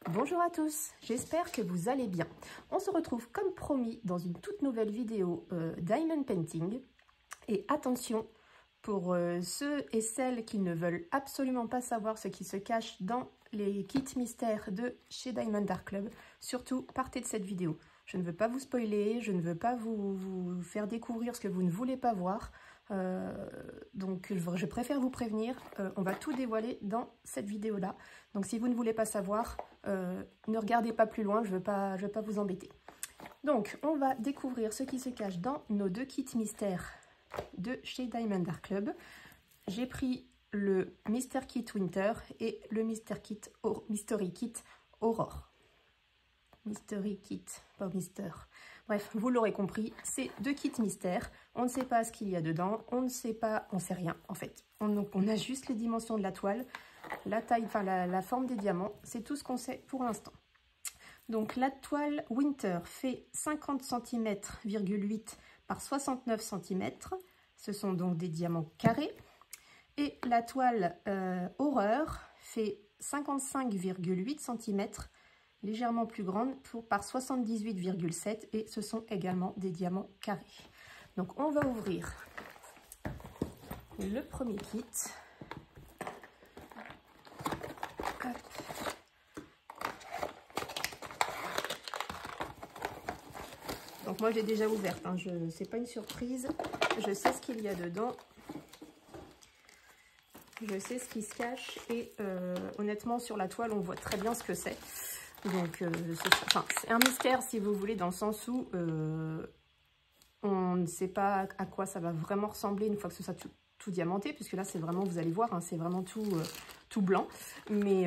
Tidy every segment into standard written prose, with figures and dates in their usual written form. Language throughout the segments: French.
Bonjour à tous, j'espère que vous allez bien. On se retrouve comme promis dans une toute nouvelle vidéo Diamond Painting. Et attention, pour ceux et celles qui ne veulent absolument pas savoir ce qui se cache dans les kits mystères de chez Diamond Art Club, surtout partez de cette vidéo. Je ne veux pas vous spoiler, je ne veux pas vous faire découvrir ce que vous ne voulez pas voir. Donc je préfère vous prévenir, on va tout dévoiler dans cette vidéo là. Donc si vous ne voulez pas savoir, ne regardez pas plus loin, je veux pas vous embêter. Donc on va découvrir ce qui se cache dans nos deux kits mystères de chez Diamond Art Club. J'ai pris le Mystery Kit Winter et le Mystery Kit Aurore. Mystery Kit, pas Mister. Bref, vous l'aurez compris, c'est deux kits mystères. On ne sait pas ce qu'il y a dedans, on ne sait pas, on sait rien en fait. On a juste les dimensions de la toile, la taille, enfin la forme des diamants, c'est tout ce qu'on sait pour l'instant. Donc la toile Winter fait 50 cm,8 par 69 cm. Ce sont donc des diamants carrés. Et la toile Horreur fait 55,8 cm, légèrement plus grande par 78,7 et ce sont également des diamants carrés. Donc on va ouvrir le premier kit. Hop. Donc moi j'ai déjà ouverte, hein. C'est pas une surprise, je sais ce qu'il y a dedans. Je sais ce qui se cache et honnêtement sur la toile on voit très bien ce que c'est. Donc c'est un mystère si vous voulez, dans le sens où on ne sait pas à quoi ça va vraiment ressembler une fois que ce sera tout diamanté, puisque là c'est vraiment, vous allez voir, hein, c'est vraiment tout blanc, mais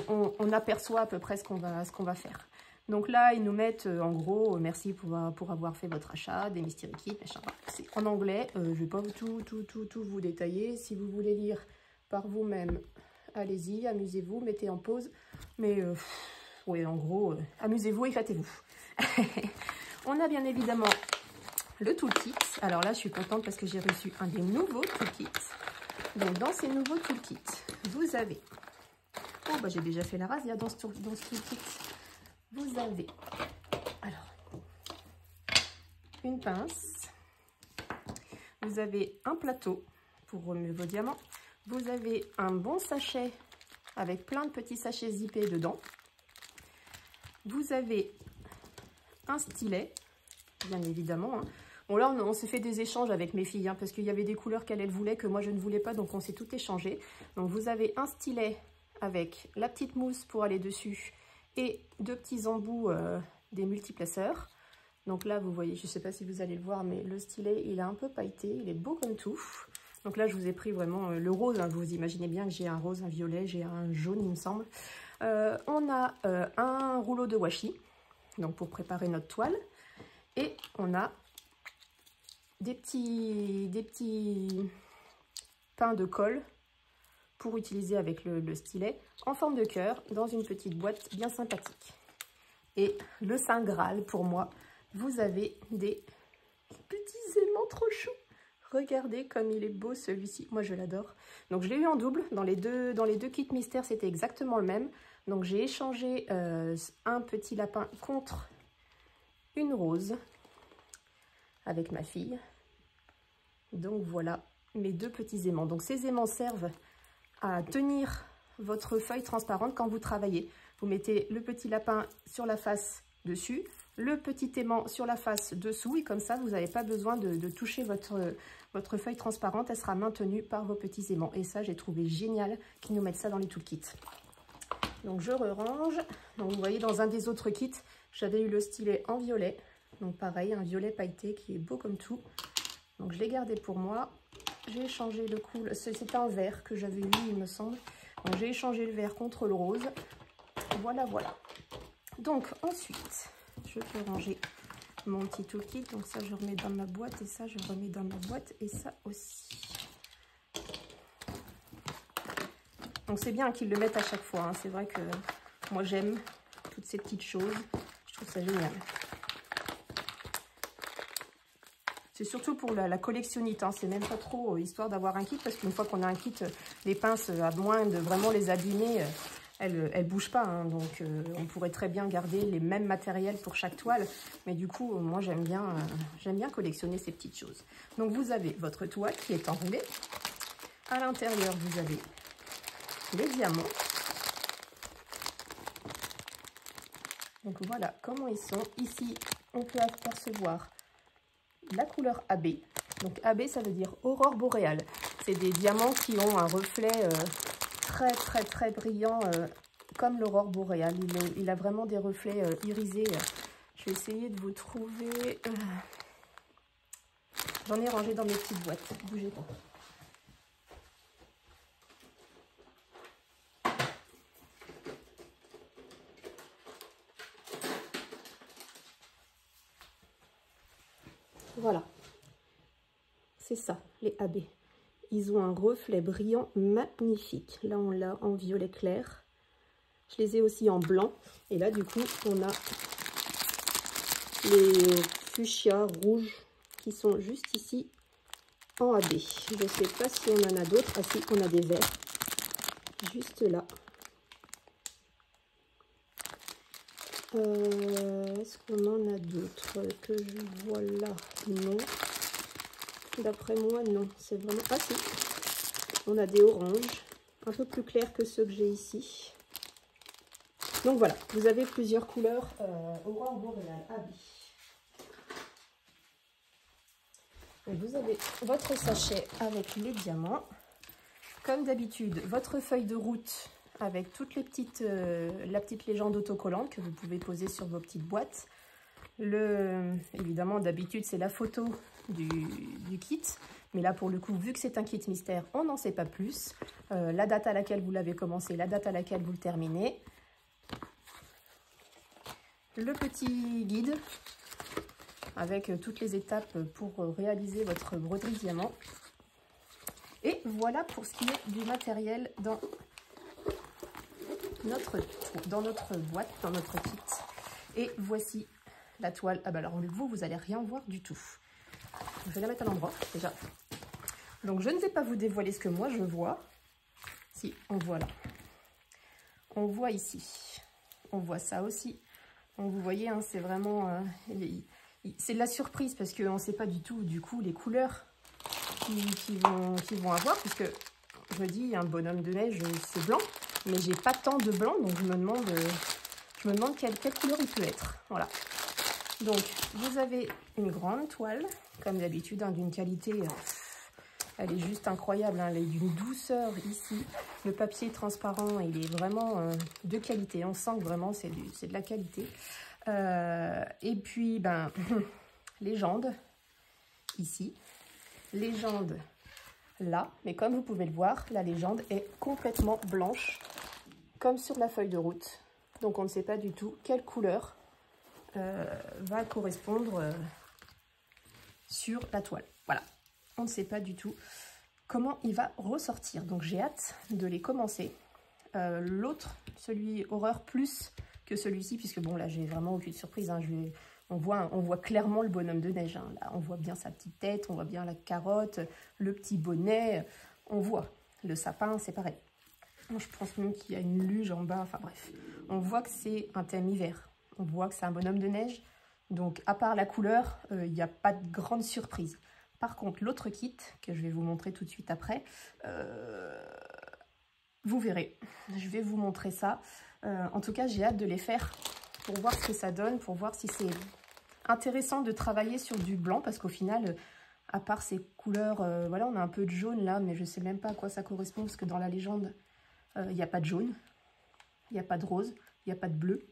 on aperçoit à peu près ce qu'on va faire. Donc là ils nous mettent en gros merci pour avoir fait votre achat des Mystery Kits, c'est en anglais, je ne vais pas tout vous détailler. Si vous voulez lire par vous-même, allez-y, amusez-vous, mettez en pause. Mais oui, en gros, amusez-vous, éclatez-vous. On a bien évidemment le toolkit. Alors là, je suis contente parce que j'ai reçu un des nouveaux toolkits. Donc dans ces nouveaux toolkits, vous avez... Oh, bah j'ai déjà fait la razzia dans ce toolkit. Vous avez alors une pince. Vous avez un plateau pour remuer vos diamants. Vous avez un bon sachet avec plein de petits sachets zippés dedans. Vous avez un stylet, bien évidemment. Hein. Bon là, on s'est fait des échanges avec mes filles, hein, parce qu'il y avait des couleurs qu'elles voulaient, que moi je ne voulais pas, donc on s'est tout échangé. Donc vous avez un stylet avec la petite mousse pour aller dessus et deux petits embouts des multiplaceurs. Donc là, vous voyez, je ne sais pas si vous allez le voir, mais le stylet, il est un peu pailleté, il est beau comme tout. Donc là, je vous ai pris vraiment le rose. Hein, vous imaginez bien que j'ai un rose, un violet, j'ai un jaune, il me semble. On a un rouleau de washi, donc pour préparer notre toile. Et on a des petits pains de colle pour utiliser avec le stylet en forme de cœur dans une petite boîte bien sympathique. Et le Saint Graal, pour moi, vous avez des petits aimants trop choux. Regardez comme il est beau celui-ci, moi je l'adore. Donc je l'ai eu en double, dans les deux kits mystères c'était exactement le même. Donc j'ai échangé un petit lapin contre une rose avec ma fille. Donc voilà mes deux petits aimants. Donc ces aimants servent à tenir votre feuille transparente quand vous travaillez. Vous mettez le petit lapin sur la face dessus, le petit aimant sur la face dessous et comme ça vous n'avez pas besoin de toucher votre feuille transparente, elle sera maintenue par vos petits aimants. Et ça j'ai trouvé génial qu'ils nous mettent ça dans les toolkits. Donc je re-range. Donc vous voyez dans un des autres kits j'avais eu le stylet en violet, donc pareil un violet pailleté qui est beau comme tout. Donc je l'ai gardé pour moi. J'ai échangé le cool, c'était un vert que j'avais eu il me semble. Donc j'ai échangé le vert contre le rose. Voilà. Donc ensuite je peux ranger mon petit toolkit. Donc ça je remets dans ma boîte et ça je remets dans ma boîte et ça aussi. Donc c'est bien qu'ils le mettent à chaque fois. Hein. C'est vrai que moi j'aime toutes ces petites choses. Je trouve ça génial. C'est surtout pour la collectionnite, hein. C'est même pas trop histoire d'avoir un kit, parce qu'une fois qu'on a un kit, les pinces, à moins de vraiment les abîmer, elle bouge pas, hein, donc on pourrait très bien garder les mêmes matériels pour chaque toile. Mais du coup, moi, j'aime bien collectionner ces petites choses. Donc, vous avez votre toile qui est enroulée. À l'intérieur, vous avez les diamants. Donc, voilà comment ils sont. Ici, on peut apercevoir la couleur AB. Donc AB, ça veut dire aurore boréale. C'est des diamants qui ont un reflet très brillant, comme l'aurore boréale. Il a vraiment des reflets irisés. Je vais essayer de vous trouver. J'en ai rangé dans mes petites boîtes. Bougez pas. Voilà. C'est ça, les AB. Ils ont un reflet brillant magnifique. Là, on l'a en violet clair. Je les ai aussi en blanc. Et là, du coup, on a les fuchsia rouges qui sont juste ici en AB. Je ne sais pas si on en a d'autres. Ah si, on a des verts. Juste là. Est-ce qu'on en a d'autres que je vois là? Non. D'après moi, non. C'est vraiment... Ah si. On a des oranges. Un peu plus clairs que ceux que j'ai ici. Donc voilà. Vous avez plusieurs couleurs aurore boréale AB. Donc vous avez votre sachet avec les diamants. Comme d'habitude, votre feuille de route avec toutes les petites, la petite légende autocollante que vous pouvez poser sur vos petites boîtes. Évidemment, d'habitude, c'est la photo du kit. Mais là, pour le coup, vu que c'est un kit mystère, on n'en sait pas plus. La date à laquelle vous l'avez commencé, la date à laquelle vous le terminez. Le petit guide avec toutes les étapes pour réaliser votre broderie diamant. Et voilà pour ce qui est du matériel dans notre boîte, dans notre kit. Et voici la toile. Ah bah alors vous allez rien voir du tout. Je vais la mettre à l'endroit déjà. Donc je ne vais pas vous dévoiler ce que moi je vois. Si, on voit là. On voit ici. On voit ça aussi. Donc vous voyez, hein, c'est vraiment... c'est de la surprise parce qu'on ne sait pas du tout, du coup, les couleurs qu'ils vont avoir. Puisque, je me dis, un bonhomme de neige, c'est blanc. Mais j'ai pas tant de blanc, donc je me demande quelle couleur il peut être. Voilà. Donc, vous avez une grande toile, comme d'habitude, hein, d'une qualité... elle est juste incroyable, hein, elle est d'une douceur ici. Le papier est transparent, il est vraiment de qualité. On sent que vraiment c'est de la qualité. Et puis, ben, légende, ici. Légende, là. Mais comme vous pouvez le voir, la légende est complètement blanche, comme sur la feuille de route. Donc, on ne sait pas du tout quelle couleur va correspondre sur la toile. Voilà. On ne sait pas du tout comment il va ressortir. Donc j'ai hâte de les commencer. L'autre, celui horreur plus que celui-ci, puisque bon là j'ai vraiment aucune surprise. Hein, on voit clairement le bonhomme de neige. Hein. Là, on voit bien sa petite tête, on voit bien la carotte, le petit bonnet. On voit le sapin, c'est pareil. Je pense même qu'il y a une luge en bas. Enfin bref, on voit que c'est un thème hiver. On voit que c'est un bonhomme de neige. Donc à part la couleur, il n'y a pas de grande surprise. Par contre, l'autre kit, que je vais vous montrer tout de suite après, vous verrez. Je vais vous montrer ça. En tout cas, j'ai hâte de les faire pour voir ce que ça donne, pour voir si c'est intéressant de travailler sur du blanc, parce qu'au final, à part ces couleurs, voilà, on a un peu de jaune là, mais je ne sais même pas à quoi ça correspond, parce que dans la légende, il n'y a pas de jaune, il n'y a pas de rose, il n'y a pas de bleu.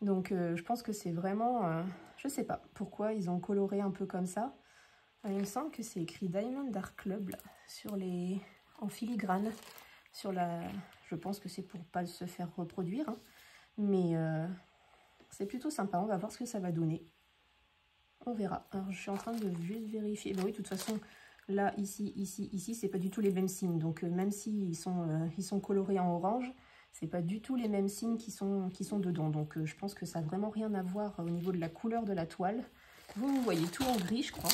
Donc, je pense que c'est vraiment... je ne sais pas pourquoi ils ont coloré un peu comme ça. Il me semble que c'est écrit Diamond Art Club là, en filigrane. Je pense que c'est pour pas se faire reproduire. Hein. Mais c'est plutôt sympa. On va voir ce que ça va donner. On verra. Alors je suis en train de juste vérifier. Ben oui, de toute façon, là, ici, c'est pas du tout les mêmes signes. Donc même s'ils sont colorés en orange, c'est pas du tout les mêmes signes qui sont dedans. Donc je pense que ça n'a vraiment rien à voir au niveau de la couleur de la toile. Vous voyez tout en gris, je crois.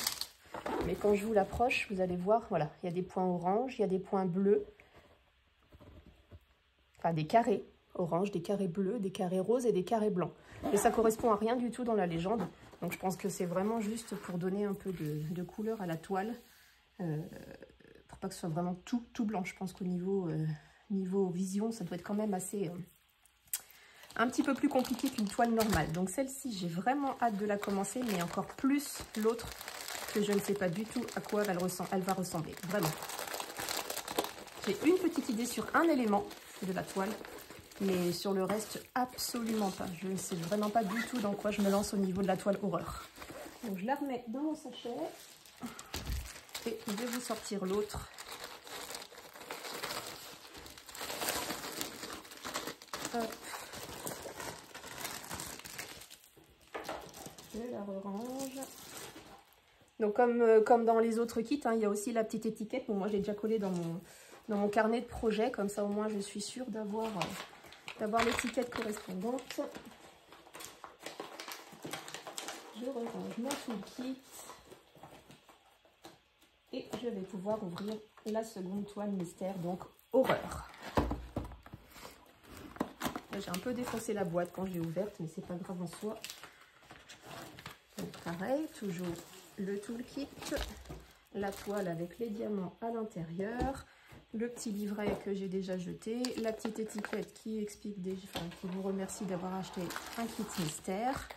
Mais quand je vous l'approche, vous allez voir, voilà, il y a des points orange, il y a des points bleus, enfin des carrés orange, des carrés bleus, des carrés roses et des carrés blancs. Et ça correspond à rien du tout dans la légende. Donc je pense que c'est vraiment juste pour donner un peu de couleur à la toile. Pour pas que ce soit vraiment tout blanc. Je pense qu'au niveau vision, ça doit être quand même assez... un petit peu plus compliqué qu'une toile normale. Donc celle-ci, j'ai vraiment hâte de la commencer, mais encore plus l'autre, que je ne sais pas du tout à quoi elle va ressembler. Vraiment. J'ai une petite idée sur un élément de la toile, mais sur le reste, absolument pas. Je ne sais vraiment pas du tout dans quoi je me lance au niveau de la toile horreur. Donc je la remets dans mon sachet et je vais vous sortir l'autre. Hop. Je la range. Donc comme dans les autres kits, hein, il y a aussi la petite étiquette. Bon, moi j'ai déjà collé dans mon carnet de projet, comme ça au moins je suis sûre d'avoir l'étiquette correspondante. Je rerange mon toolkit et je vais pouvoir ouvrir la seconde toile mystère, donc horreur. J'ai un peu défoncé la boîte quand je l'ai ouverte, mais c'est pas grave en soi. Donc pareil, toujours le toolkit, la toile avec les diamants à l'intérieur, le petit livret que j'ai déjà jeté, la petite étiquette qui explique déjà, enfin, qui vous remercie d'avoir acheté un kit mystère.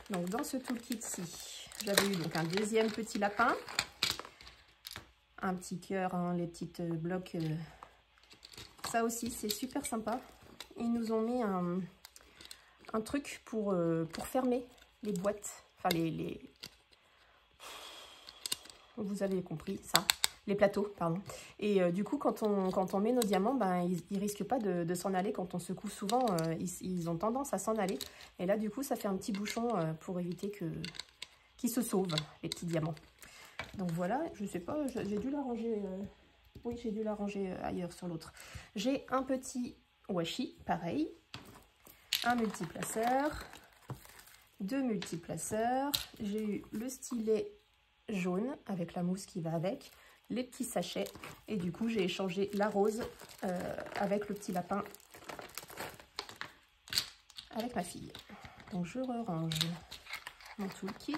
Donc dans ce toolkit-ci, j'avais eu donc un deuxième petit lapin, un petit cœur, hein, les petites blocs. Ça aussi c'est super sympa. Ils nous ont mis un truc pour fermer les boîtes, enfin vous avez compris ça, les plateaux, pardon. Et du coup, quand on met nos diamants, ben, ils risquent pas de s'en aller. Quand on secoue souvent, ils ont tendance à s'en aller. Et là, du coup, ça fait un petit bouchon pour éviter qu'ils se sauvent, les petits diamants. Donc voilà, je sais pas, j'ai dû la ranger. Oui, j'ai dû la ranger ailleurs sur l'autre. J'ai un petit washi, pareil. Un multiplaceur. 2 multiplaceurs. J'ai eu le stylet jaune avec la mousse qui va avec, les petits sachets, et du coup j'ai échangé la rose avec le petit lapin avec ma fille. Donc je range mon toolkit.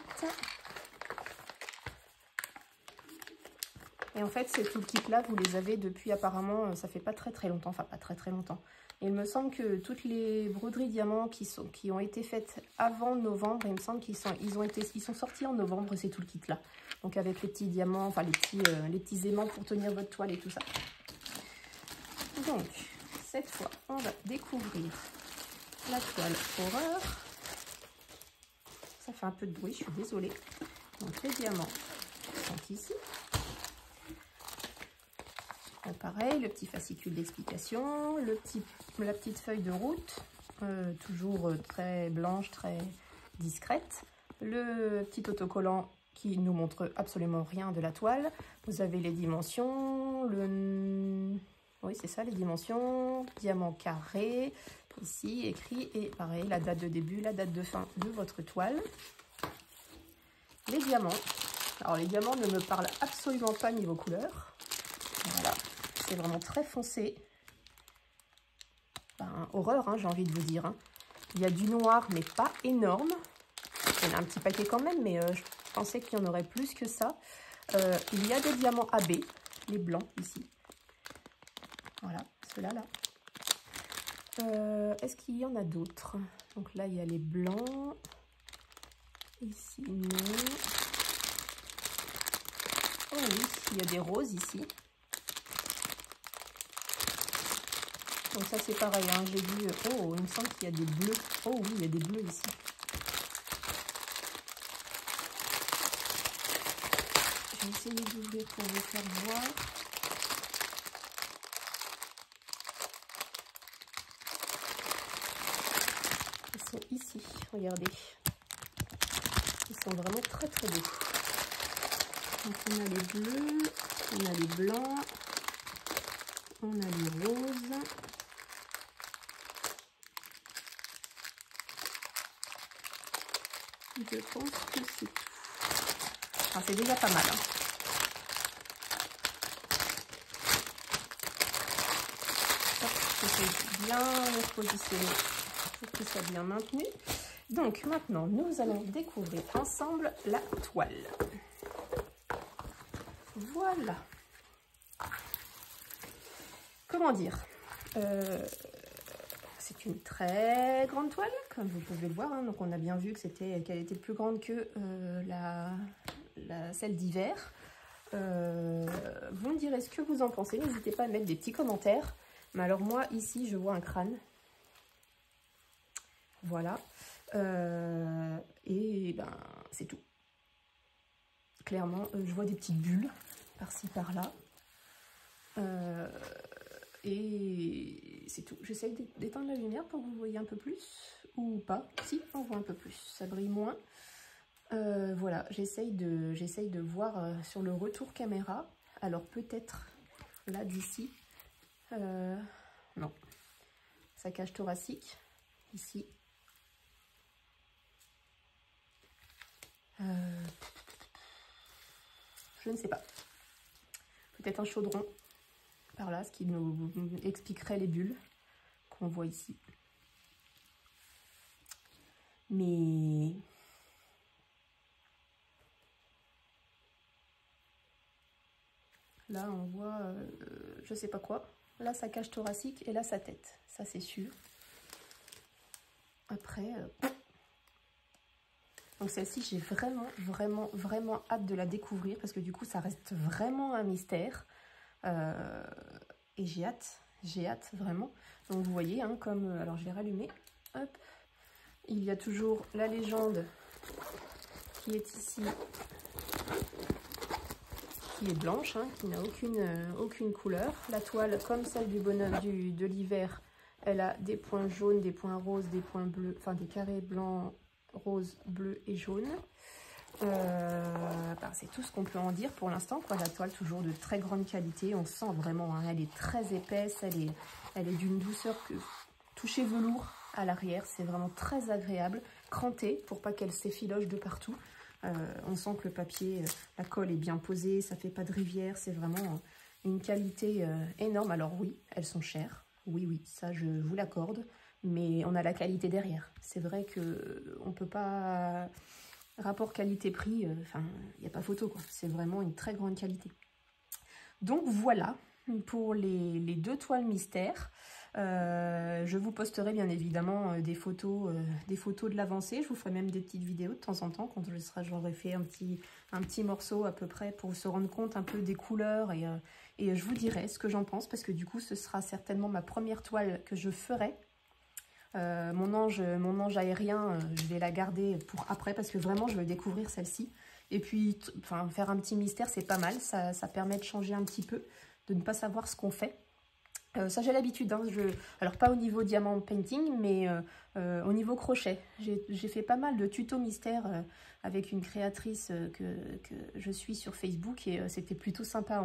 Et en fait ces toolkits là vous les avez depuis apparemment, ça fait pas très longtemps, enfin pas très longtemps. Et il me semble que toutes les broderies diamants qui ont été faites avant novembre, il me semble qu'ils sont sortis en novembre ces toolkits là. Donc avec les petits diamants, enfin les petits aimants pour tenir votre toile et tout ça. Donc cette fois on va découvrir la toile horreur. Ça fait un peu de bruit, je suis désolée. Donc les diamants sont ici. Donc, pareil, le petit fascicule d'explication, la petite feuille de route, toujours très blanche, très discrète. Le petit autocollant qui nous montre absolument rien de la toile. Vous avez les dimensions, oui c'est ça, les dimensions, diamant carré, ici écrit, et pareil, la date de début, la date de fin de votre toile. Les diamants. Alors les diamants ne me parlent absolument pas niveau couleur. Voilà. C'est vraiment très foncé. Ben, horreur, hein, j'ai envie de vous dire. Hein. Il y a du noir, mais pas énorme. Il y en a un petit paquet quand même, mais je pensais qu'il y en aurait plus que ça. Il y a des diamants AB, les blancs ici. Voilà, ceux-là, là. Est-ce qu'il y en a d'autres? Donc là, il y a les blancs. Ici, non. Oh oui, il y a des roses ici. Donc ça c'est pareil, hein, j'ai vu, oh il me semble qu'il y a des bleus, oh oui il y a des bleus ici. Je vais essayer d'ouvrir pour vous faire voir. Ils sont ici, regardez. Ils sont vraiment très beaux. Donc on a les bleus, on a les blancs, on a les roses. Je pense que c'est tout. Enfin, c'est déjà pas mal. Hein. J'essaie de bien les repositionner pour qu'ils soient bien maintenus. Donc maintenant, nous allons découvrir ensemble la toile. Voilà. Comment dire, c'est une très grande toile, comme vous pouvez le voir. Hein. Donc on a bien vu que qu'elle était plus grande que celle d'hiver. Vous me direz ce que vous en pensez. N'hésitez pas à mettre des petits commentaires. Mais alors moi, ici, je vois un crâne. Voilà. Et ben, c'est tout. Clairement, je vois des petites bulles par-ci, par-là. Et c'est tout. J'essaye d'éteindre la lumière pour que vous voyez un peu plus. Ou pas. Si, on voit un peu plus. Ça brille moins. Voilà, j'essaye de voir sur le retour caméra. Alors peut-être là d'ici. Non. Sa cage thoracique. Ici. Je ne sais pas. Peut-être un chaudron par là, ce qui nous expliquerait les bulles qu'on voit ici. Mais là, on voit, je sais pas quoi. Là, sa cage thoracique et là, sa tête. Ça, c'est sûr. Après, donc celle-ci, j'ai vraiment hâte de la découvrir parce que du coup, ça reste vraiment un mystère. Et j'ai hâte vraiment. Donc vous voyez, hein, comme, alors je vais rallumer. Hop. Il y a toujours la légende qui est ici, qui est blanche, hein, qui n'a aucune couleur. La toile, comme celle du bonhomme de l'hiver, elle a des points jaunes, des points roses, des points bleus, enfin des carrés blancs, roses, bleus et jaunes. C'est tout ce qu'on peut en dire pour l'instant. La toile, toujours de très grande qualité. On sent vraiment, hein, elle est très épaisse, elle est d'une douceur que toucher velours à l'arrière. C'est vraiment très agréable. Cranté pour pas qu'elle s'effiloche de partout. On sent que le papier, la colle est bien posée, ça fait pas de rivière. C'est vraiment une qualité énorme. Alors oui, elles sont chères. Oui, ça je vous l'accorde. Mais on a la qualité derrière. C'est vrai que on peut pas... Rapport qualité-prix, enfin, il n'y a pas photo, quoi. C'est vraiment une très grande qualité. Donc voilà pour les deux toiles mystères. Je vous posterai bien évidemment des photos de l'avancée. Je vous ferai même des petites vidéos de temps en temps quand j'aurai fait un petit morceau à peu près pour se rendre compte un peu des couleurs et je vous dirai ce que j'en pense parce que du coup ce sera certainement ma première toile que je ferai. Mon ange aérien, je vais la garder pour après parce que vraiment je veux découvrir celle-ci. Et puis faire un petit mystère, c'est pas mal, ça permet de changer un petit peu, de ne pas savoir ce qu'on fait. Ça j'ai l'habitude, hein, alors pas au niveau diamant painting, mais au niveau crochet. J'ai fait pas mal de tutos mystères avec une créatrice que je suis sur Facebook et c'était plutôt sympa.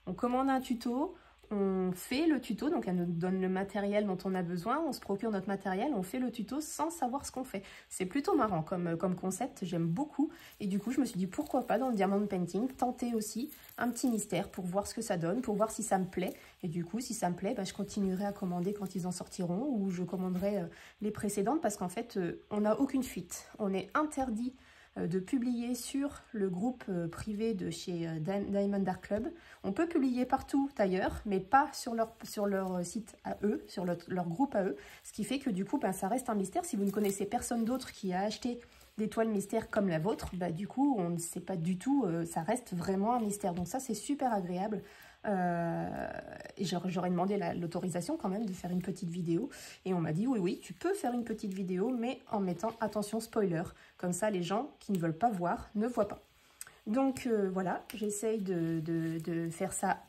On commande un tuto. On fait le tuto, donc elle nous donne le matériel dont on a besoin, on se procure notre matériel, on fait le tuto sans savoir ce qu'on fait. C'est plutôt marrant comme concept, j'aime beaucoup. Et du coup, je me suis dit, pourquoi pas dans le diamond painting, tenter aussi un petit mystère pour voir ce que ça donne, pour voir si ça me plaît. Et du coup, si ça me plaît, je continuerai à commander quand ils en sortiront ou je commanderai les précédentes parce qu'en fait, on n'a aucune fuite. On est interdit de publier sur le groupe privé de chez Diamond Art Club. On peut publier partout ailleurs, mais pas sur leur site à eux, sur leur groupe à eux, ce qui fait que du coup, ça reste un mystère. Si vous ne connaissez personne d'autre qui a acheté des toiles mystères comme la vôtre, du coup, on ne sait pas du tout, ça reste vraiment un mystère. Donc ça, c'est super agréable. Et j'aurais demandé l'autorisation quand même de faire une petite vidéo et on m'a dit oui tu peux faire une petite vidéo mais en mettant attention spoiler, comme ça les gens qui ne veulent pas voir ne voient pas. Donc voilà, j'essaye de faire ça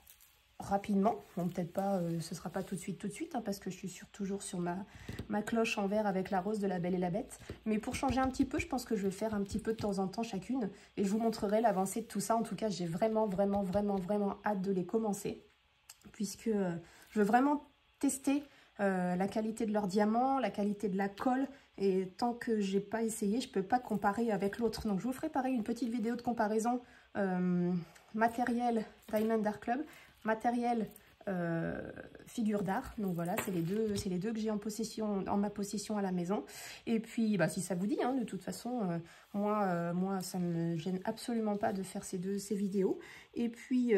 rapidement. Bon, peut-être pas, ce sera pas tout de suite, hein, parce que je suis toujours sur ma cloche en verre avec la rose de La Belle et la Bête. Mais pour changer un petit peu, je pense que je vais faire un petit peu de temps en temps chacune. Et je vous montrerai l'avancée de tout ça. En tout cas, j'ai vraiment hâte de les commencer. Puisque je veux vraiment tester la qualité de leurs diamants, la qualité de la colle. Et tant que j'ai pas essayé, je peux pas comparer avec l'autre. Donc je vous ferai pareil une petite vidéo de comparaison matériel Diamond Art Club, matériel figures d'art. Donc voilà, c'est les deux que j'ai en ma possession à la maison. Et puis, bah, si ça vous dit, hein, de toute façon, moi, ça me gêne absolument pas de faire ces vidéos. Et puis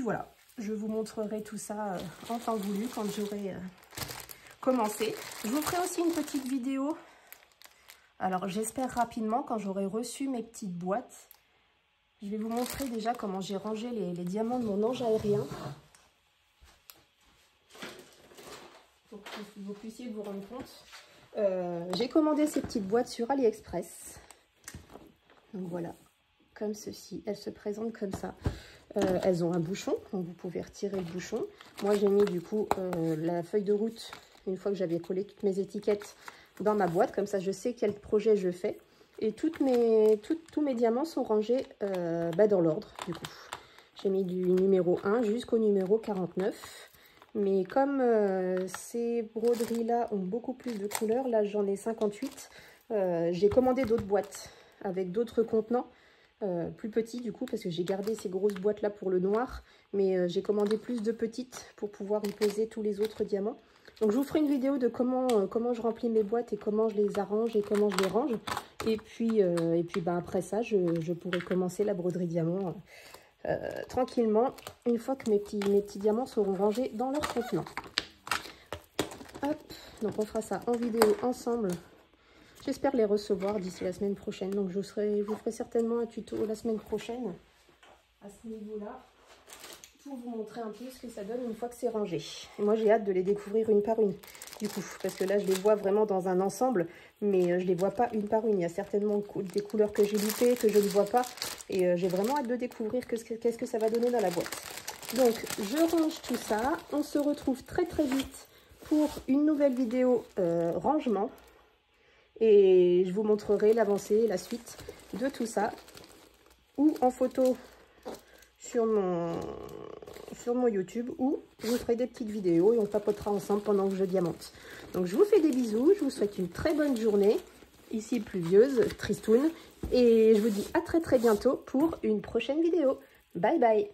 voilà, je vous montrerai tout ça en temps voulu quand j'aurai commencé. Je vous ferai aussi une petite vidéo. Alors, j'espère rapidement, quand j'aurai reçu mes petites boîtes. Je vais vous montrer déjà comment j'ai rangé les diamants de mon ange aérien. Pour que vous puissiez vous rendre compte. J'ai commandé ces petites boîtes sur AliExpress. Donc voilà, comme ceci. Elles se présentent comme ça. Elles ont un bouchon, donc vous pouvez retirer le bouchon. Moi, j'ai mis du coup la feuille de route, une fois que j'avais collé toutes mes étiquettes, dans ma boîte. Comme ça, je sais quel projet je fais. Et tous mes diamants sont rangés dans l'ordre, du coup. J'ai mis du numéro 1 jusqu'au numéro 49. Mais comme ces broderies-là ont beaucoup plus de couleurs, là j'en ai 58, j'ai commandé d'autres boîtes avec d'autres contenants, plus petits du coup, parce que j'ai gardé ces grosses boîtes-là pour le noir. Mais j'ai commandé plus de petites pour pouvoir y poser tous les autres diamants. Donc je vous ferai une vidéo de comment je remplis mes boîtes et comment je les arrange et comment je les range. Et puis bah, après ça, je pourrai commencer la broderie diamant tranquillement, une fois que mes petits diamants seront rangés dans leur contenant. Hop, donc on fera ça en vidéo ensemble. J'espère les recevoir d'ici la semaine prochaine. Donc je vous ferai certainement un tuto la semaine prochaine à ce niveau-là, pour vous montrer un peu ce que ça donne une fois que c'est rangé. Et moi, j'ai hâte de les découvrir une par une, du coup, parce que là, je les vois vraiment dans un ensemble, mais je les vois pas une par une. Il y a certainement des couleurs que j'ai loupées, que je ne vois pas, et j'ai vraiment hâte de découvrir qu'est-ce que ça va donner dans la boîte. Donc, je range tout ça. On se retrouve très très vite pour une nouvelle vidéo rangement, et je vous montrerai l'avancée, la suite de tout ça, ou en photo sur mon YouTube, ou je vous ferai des petites vidéos et on papotera ensemble pendant que je diamante. Donc je vous fais des bisous, je vous souhaite une très bonne journée, ici pluvieuse, tristoune, et je vous dis à très très bientôt pour une prochaine vidéo. Bye bye.